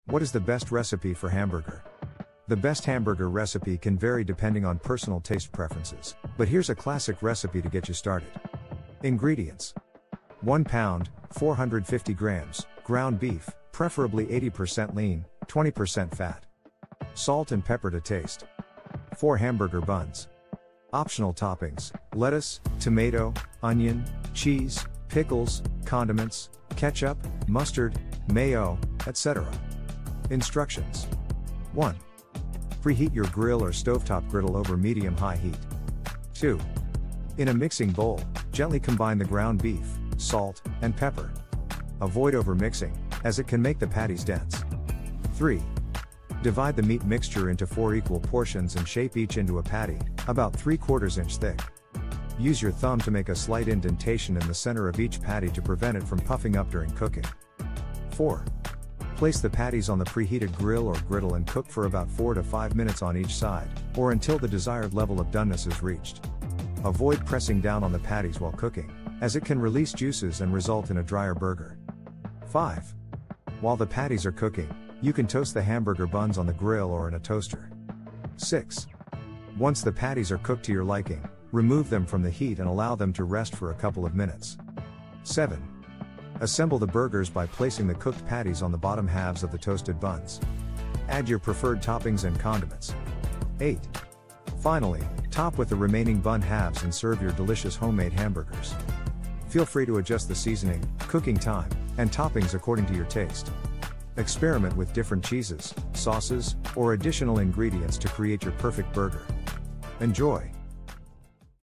What is the best recipe for hamburger? The best hamburger recipe can vary depending on personal taste preferences, but here's a classic recipe to get you started. Ingredients: 1 pound, 450 grams, ground beef, preferably 80% lean, 20% fat. Salt and pepper to taste. 4 hamburger buns. Optional toppings: lettuce, tomato, onion, cheese, pickles, condiments, ketchup, mustard, mayo, etc. Instructions: 1. Preheat your grill or stovetop griddle over medium-high heat. 2. In a mixing bowl, gently combine the ground beef, salt, and pepper. Avoid overmixing, as it can make the patties dense. 3. Divide the meat mixture into 4 equal portions and shape each into a patty, about 3/4 inch thick. Use your thumb to make a slight indentation in the center of each patty to prevent it from puffing up during cooking. 4. Place the patties on the preheated grill or griddle and cook for about 4 to 5 minutes on each side, or until the desired level of doneness is reached. Avoid pressing down on the patties while cooking, as it can release juices and result in a drier burger. 5. While the patties are cooking, you can toast the hamburger buns on the grill or in a toaster. 6. Once the patties are cooked to your liking, remove them from the heat and allow them to rest for a couple of minutes. 7. Assemble the burgers by placing the cooked patties on the bottom halves of the toasted buns. Add your preferred toppings and condiments. 8. Finally, top with the remaining bun halves and serve your delicious homemade hamburgers. Feel free to adjust the seasoning, cooking time, and toppings according to your taste. Experiment with different cheeses, sauces, or additional ingredients to create your perfect burger. Enjoy!